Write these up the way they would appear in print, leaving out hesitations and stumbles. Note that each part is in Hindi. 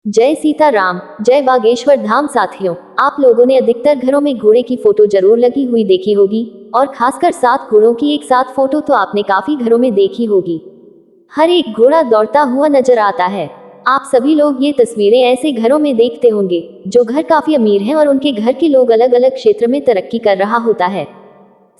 जय सीताराम, जय बागेश्वर धाम। साथियों, आप लोगों ने अधिकतर घरों में घोड़े की फोटो जरूर लगी हुई देखी होगी और खासकर 7 घोड़ों की एक साथ फोटो तो आपने काफी घरों में देखी होगी। हर एक घोड़ा दौड़ता हुआ नजर आता है। आप सभी लोग ये तस्वीरें ऐसे घरों में देखते होंगे जो घर काफी अमीर हैं और उनके घर के लोग अलग अलग क्षेत्र में तरक्की कर रहा होता है।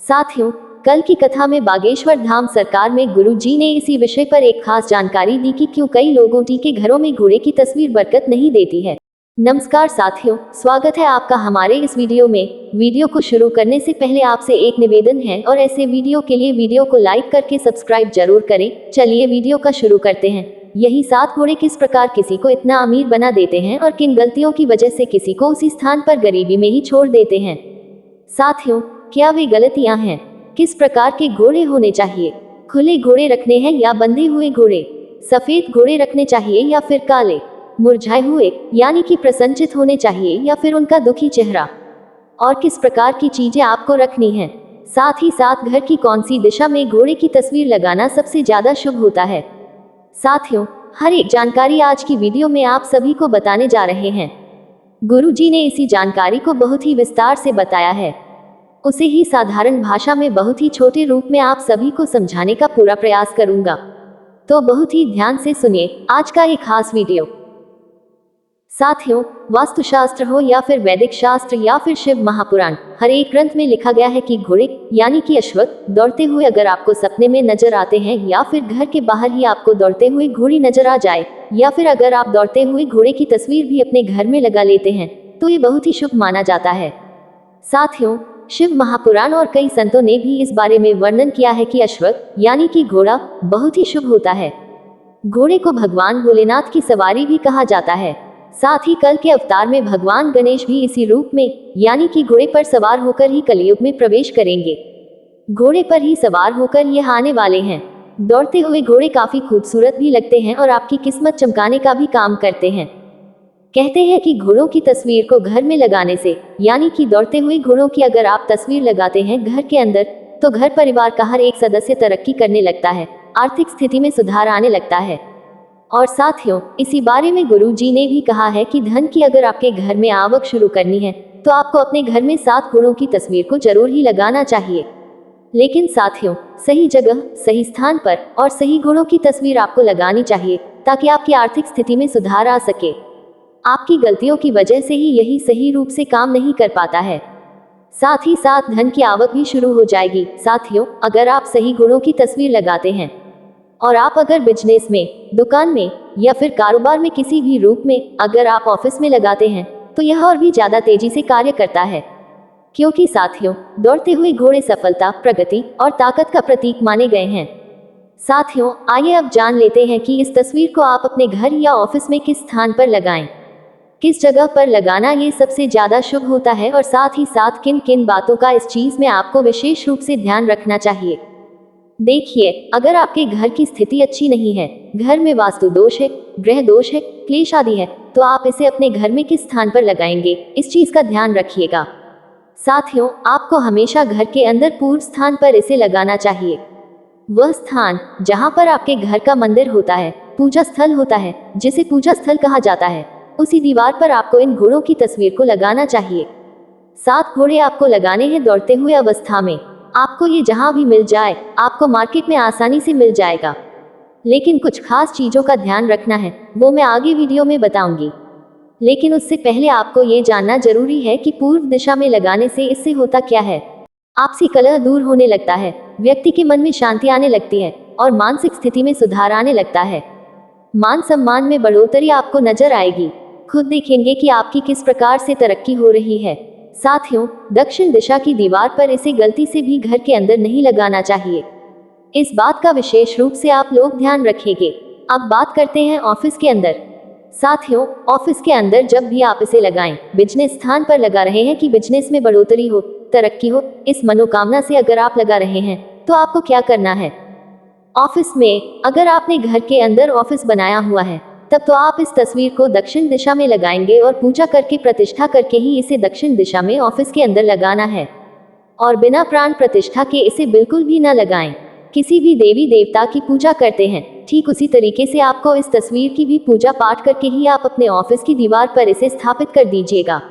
साथियों, कल की कथा में बागेश्वर धाम सरकार में गुरु जी ने इसी विषय पर एक खास जानकारी दी कि क्यों कई लोगों के घरों में घोड़े की तस्वीर बरकत नहीं देती है। नमस्कार साथियों, स्वागत है आपका हमारे इस वीडियो में। वीडियो को शुरू करने से पहले आपसे एक निवेदन है और ऐसे वीडियो के लिए वीडियो को लाइक करके सब्सक्राइब जरूर करें। चलिए वीडियो का शुरू करते हैं। यही 7 घोड़े किस प्रकार किसी को इतना अमीर बना देते हैं और किन गलतियों की वजह से किसी को उसी स्थान पर गरीबी में ही छोड़ देते हैं। साथियों, क्या वे गलतियां हैं? किस प्रकार के घोड़े होने चाहिए? खुले घोड़े रखने हैं या बंधे हुए घोड़े? सफेद घोड़े रखने चाहिए या फिर काले? मुरझाए हुए यानी कि प्रसन्नचित होने चाहिए या फिर उनका दुखी चेहरा? और किस प्रकार की चीजें आपको रखनी हैं? साथ ही साथ घर की कौन सी दिशा में घोड़े की तस्वीर लगाना सबसे ज्यादा शुभ होता है? साथियों, हर एक जानकारी आज की वीडियो में आप सभी को बताने जा रहे हैं। गुरु जी ने इसी जानकारी को बहुत ही विस्तार से बताया है। उसे ही साधारण भाषा में बहुत ही छोटे रूप में आप सभी को समझाने का पूरा प्रयास करूंगा, तो बहुत ही ध्यान से सुनिए आज का एक खास वीडियो। साथियों, वास्तुशास्त्र हो या फिर वैदिक शास्त्र या फिर शिव महापुराण, हर एक ग्रंथ में लिखा गया है कि घोड़े यानी कि अश्वत्थ दौड़ते हुए अगर आपको सपने में नजर आते हैं या फिर घर के बाहर ही आपको दौड़ते हुए घोड़ी नजर आ जाए या फिर अगर आप दौड़ते हुए घोड़े की तस्वीर भी अपने घर में लगा लेते हैं तो ये बहुत ही शुभ माना जाता है। साथियों, शिव महापुराण और कई संतों ने भी इस बारे में वर्णन किया है कि अश्वत्थ यानी कि घोड़ा बहुत ही शुभ होता है। घोड़े को भगवान भोलेनाथ की सवारी भी कहा जाता है। साथ ही कल के अवतार में भगवान गणेश भी इसी रूप में यानी कि घोड़े पर सवार होकर ही कलयुग में प्रवेश करेंगे। घोड़े पर ही सवार होकर ये आने वाले हैं। दौड़ते हुए घोड़े काफी खूबसूरत भी लगते हैं और आपकी किस्मत चमकाने का भी काम करते हैं। कहते हैं कि घोड़ों की तस्वीर को घर में लगाने से यानी कि दौड़ते हुए घोड़ों की अगर आप तस्वीर लगाते हैं घर के अंदर तो घर परिवार का हर एक सदस्य तरक्की करने लगता है, आर्थिक स्थिति में सुधार आने लगता है। और साथियों, इसी बारे में गुरु जी ने भी कहा है कि धन की अगर आपके घर में आवक शुरू करनी है तो आपको अपने घर में 7 घोड़ों की तस्वीर को जरूर ही लगाना चाहिए। लेकिन साथियों, सही जगह, सही स्थान पर और सही घोड़ों की तस्वीर आपको लगानी चाहिए ताकि आपकी आर्थिक स्थिति में सुधार आ सके। आपकी गलतियों की वजह से ही यही सही रूप से काम नहीं कर पाता है। साथ ही साथ धन की आवक भी शुरू हो जाएगी। साथियों, अगर आप सही गुणों की तस्वीर लगाते हैं और आप अगर बिजनेस में, दुकान में या फिर कारोबार में किसी भी रूप में अगर आप ऑफिस में लगाते हैं तो यह और भी ज्यादा तेजी से कार्य करता है, क्योंकि साथियों, दौड़ते हुए घोड़े सफलता, प्रगति और ताकत का प्रतीक माने गए हैं। साथियों, आइए अब जान लेते हैं कि इस तस्वीर को आप अपने घर या ऑफिस में किस स्थान पर लगाएं, किस जगह पर लगाना ये सबसे ज्यादा शुभ होता है और साथ ही साथ किन किन बातों का इस चीज में आपको विशेष रूप से ध्यान रखना चाहिए। देखिए, अगर आपके घर की स्थिति अच्छी नहीं है, घर में वास्तु दोष है, ग्रह दोष है, क्लेश आदि है, तो आप इसे अपने घर में किस स्थान पर लगाएंगे इस चीज का ध्यान रखिएगा। साथियों, आपको हमेशा घर के अंदर पूर्व स्थान पर इसे लगाना चाहिए। वह स्थान जहां पर आपके घर का मंदिर होता है, पूजा स्थल होता है, जिसे पूजा स्थल कहा जाता है, उसी दीवार पर आपको इन घोड़ों की तस्वीर को लगाना चाहिए। 7 घोड़े आपको लगाने हैं दौड़ते हुए अवस्था में। आपको ये जहां भी मिल जाए, आपको मार्केट में आसानी से मिल जाएगा। लेकिन कुछ खास चीजों का ध्यान रखना है, वो मैं आगे वीडियो में बताऊंगी। लेकिन उससे पहले आपको ये जानना जरूरी है कि पूर्व दिशा में लगाने से इससे होता क्या है। आपसी कलह दूर होने लगता है, व्यक्ति के मन में शांति आने लगती है और मानसिक स्थिति में सुधार आने लगता है। मान सम्मान में बढ़ोतरी आपको नजर आएगी। खुद देखेंगे कि आपकी किस प्रकार से तरक्की हो रही है। साथियों, दक्षिण दिशा की दीवार पर इसे गलती से भी घर के अंदर नहीं लगाना चाहिए। इस बात का विशेष रूप से आप लोग ध्यान रखेंगे। अब बात करते हैं ऑफिस के अंदर। साथियों, ऑफिस के अंदर जब भी आप इसे लगाएं, बिजनेस स्थान पर लगा रहे हैं कि बिजनेस में बढ़ोतरी हो, तरक्की हो, इस मनोकामना से अगर आप लगा रहे हैं तो आपको क्या करना है। ऑफिस में अगर आपने घर के अंदर ऑफिस बनाया हुआ है तब तो आप इस तस्वीर को दक्षिण दिशा में लगाएंगे और पूजा करके, प्रतिष्ठा करके ही इसे दक्षिण दिशा में ऑफिस के अंदर लगाना है। और बिना प्राण प्रतिष्ठा के इसे बिल्कुल भी न लगाएं। किसी भी देवी देवता की पूजा करते हैं ठीक उसी तरीके से आपको इस तस्वीर की भी पूजा पाठ करके ही आप अपने ऑफिस की दीवार पर इसे स्थापित कर दीजिएगा।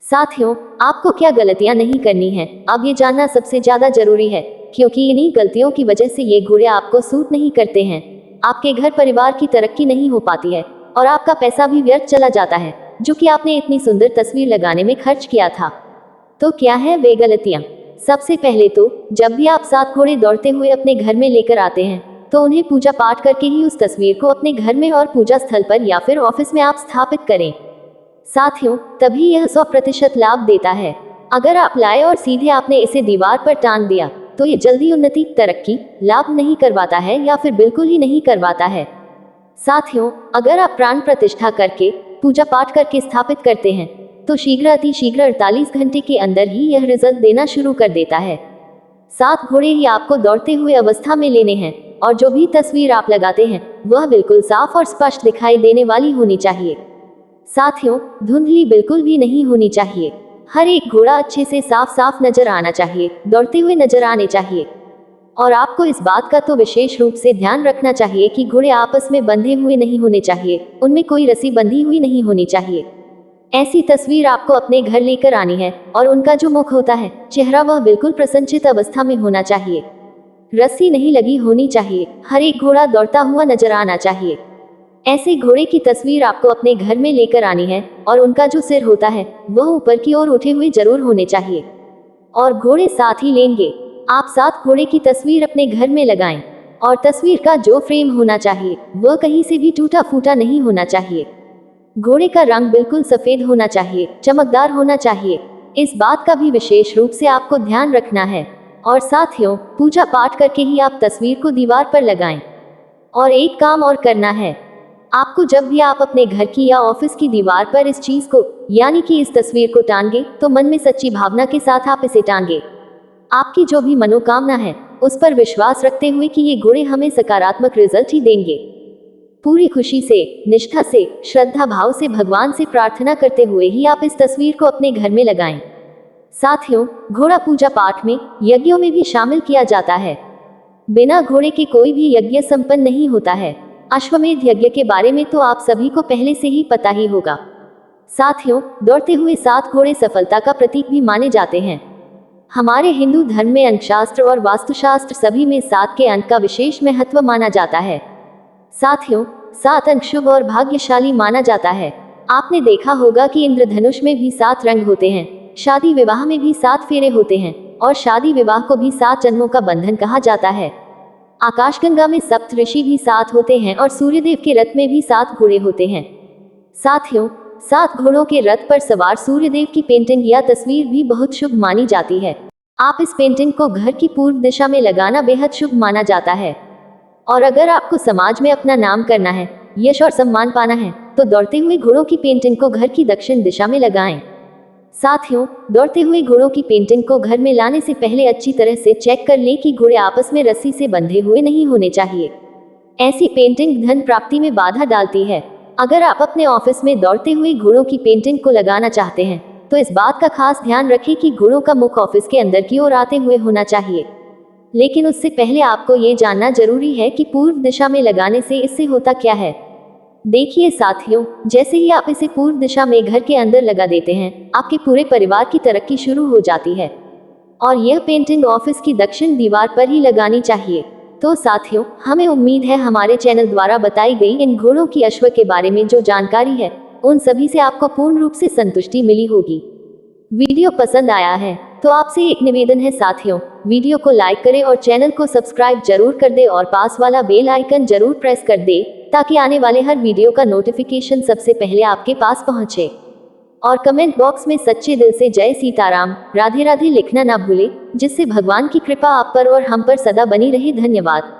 साथियों, आपको क्या गलतियां नहीं करनी है, अब ये जानना सबसे ज्यादा जरूरी है, क्योंकि इन्हीं गलतियों की वजह से ये घोड़े आपको सूट नहीं करते हैं। आपके घर परिवार की तरक्की नहीं हो पाती है और आपका पैसा भी व्यर्थ चला जाता है, जो कि आपने इतनी सुंदर तस्वीर लगाने में खर्च किया था। तो क्या है वे गलतियां? सबसे पहले तो जब भी आप 7 घोड़े दौड़ते हुए अपने घर में लेकर आते हैं, तो उन्हें पूजा पाठ करके ही उस तस्वीर को अपने घर में और पूजा स्थल पर या फिर ऑफिस में आप स्थापित करें। साथियों, तभी यह 100% लाभ देता है। अगर आप लाए और सीधे आपने इसे दीवार पर टांग दिया, तो ये जल्दी उन्नति, तरक्की, लाभ नहीं करवाता है या फिर बिल्कुल ही नहीं करवाता है। साथियों, अगर आप प्राण प्रतिष्ठा करके, पूजा पाठ करके स्थापित करते हैं, तो शीघ्र अति शीघ्र 48 घंटे के अंदर ही यह रिजल्ट देना शुरू कर देता है। 7 घोड़े ही आपको दौड़ते हुए अवस्था में लेने हैं, और जो भी तस्वीर आप लगाते हैं, वह बिल्कुल साफ और स्पष्ट दिखाई देने वाली होनी चाहिए। साथियों, धुंधली बिल्कुल भी नहीं होनी चाहिए। हर एक घोड़ा अच्छे से साफ साफ नजर आना चाहिए, दौड़ते हुए नजर आने चाहिए। और आपको इस बात का तो विशेष रूप से ध्यान रखना चाहिए कि घोड़े आपस में बंधे हुए नहीं होने चाहिए, उनमें कोई रस्सी बंधी हुई नहीं होनी चाहिए। ऐसी तस्वीर आपको अपने घर लेकर आनी है, और उनका जो मुख होता है, चेहरा, वह बिल्कुल प्रसन्नचित अवस्था में होना चाहिए। रस्सी नहीं लगी होनी चाहिए, हर एक घोड़ा दौड़ता हुआ नजर आना चाहिए। ऐसे घोड़े की तस्वीर आपको अपने घर में लेकर आनी है, और उनका जो सिर होता है, वह ऊपर की ओर उठे हुए जरूर होने चाहिए, और घोड़े साथ ही लेंगे। आप 7 घोड़े की तस्वीर अपने घर में लगाएं, और तस्वीर का जो फ्रेम होना चाहिए, वह कहीं से भी टूटा फूटा नहीं होना चाहिए। घोड़े का रंग बिल्कुल सफेद होना चाहिए, चमकदार होना चाहिए। इस बात का भी विशेष रूप से आपको ध्यान रखना है। और साथियों, पूजा पाठ करके ही आप तस्वीर को दीवार पर लगाएं। और एक काम और करना है, आपको जब भी आप अपने घर की या ऑफिस की दीवार पर इस चीज को, यानी कि इस तस्वीर को टांगे, तो मन में सच्ची भावना के साथ आप इसे टांगे। आपकी जो भी मनोकामना है, उस पर विश्वास रखते हुए कि ये घोड़े हमें सकारात्मक रिजल्ट ही देंगे। पूरी खुशी से, निष्ठा से, श्रद्धा भाव से भगवान से प्रार्थना करते हुए ही आप इस तस्वीर को अपने घर में लगाएं। साथियों, घोड़ा पूजा पाठ में, यज्ञों में भी शामिल किया जाता है। बिना घोड़े के कोई भी यज्ञ संपन्न नहीं होता है। अश्वमेध यज्ञ के बारे में तो आप सभी को पहले से ही पता ही होगा। साथियों, दौड़ते हुए 7 घोड़े सफलता का प्रतीक भी माने जाते हैं। हमारे हिंदू धर्म में अंकशास्त्र और वास्तुशास्त्र सभी में 7 के अंक का विशेष महत्व माना जाता है। साथियों, 7 अंक शुभ और भाग्यशाली माना जाता है। आपने देखा होगा कि इंद्रधनुष में भी 7 रंग होते हैं, शादी विवाह में भी 7 फेरे होते हैं, और शादी विवाह को भी 7 जन्मों का बंधन कहा जाता है। आकाशगंगा में सप्त ऋषि भी 7 होते हैं, और सूर्यदेव के रथ में भी 7 घोड़े होते हैं। साथियों, 7 घोड़ों के रथ पर सवार सूर्यदेव की पेंटिंग या तस्वीर भी बहुत शुभ मानी जाती है। आप इस पेंटिंग को घर की पूर्व दिशा में लगाना बेहद शुभ माना जाता है। और अगर आपको समाज में अपना नाम करना है, यश और सम्मान पाना है, तो दौड़ते हुए घोड़ों की पेंटिंग को घर की दक्षिण दिशा में लगाएं। साथियों, दौड़ते हुए घोड़ों की पेंटिंग को घर में लाने से पहले अच्छी तरह से चेक कर लें कि घोड़े आपस में रस्सी से बंधे हुए नहीं होने चाहिए। ऐसी पेंटिंग धन प्राप्ति में बाधा डालती है। अगर आप अपने ऑफिस में दौड़ते हुए घोड़ों की पेंटिंग को लगाना चाहते हैं, तो इस बात का खास ध्यान रखें कि घोड़ों का मुख ऑफिस के अंदर की ओर आते हुए होना चाहिए। लेकिन उससे पहले आपको ये जानना जरूरी है कि पूर्व दिशा में लगाने से इससे होता क्या है। देखिए साथियों, जैसे ही आप इसे पूर्व दिशा में घर के अंदर लगा देते हैं, आपके पूरे परिवार की तरक्की शुरू हो जाती है। और यह पेंटिंग ऑफिस की दक्षिण दीवार पर ही लगानी चाहिए। तो साथियों, हमें उम्मीद है हमारे चैनल द्वारा बताई गई इन घोड़ों की अश्व के बारे में जो जानकारी है, उन सभी से आपको पूर्ण रूप से संतुष्टि मिली होगी। वीडियो पसंद आया है तो आपसे एक निवेदन है साथियों, वीडियो को लाइक करें और चैनल को सब्सक्राइब जरूर कर दे और पास वाला बेल आइकन जरूर प्रेस कर दे, ताकि आने वाले हर वीडियो का नोटिफिकेशन सबसे पहले आपके पास पहुंचे। और कमेंट बॉक्स में सच्चे दिल से जय सीताराम, राधे राधे लिखना ना भूले, जिससे भगवान की कृपा आप पर और हम पर सदा बनी रहे। धन्यवाद।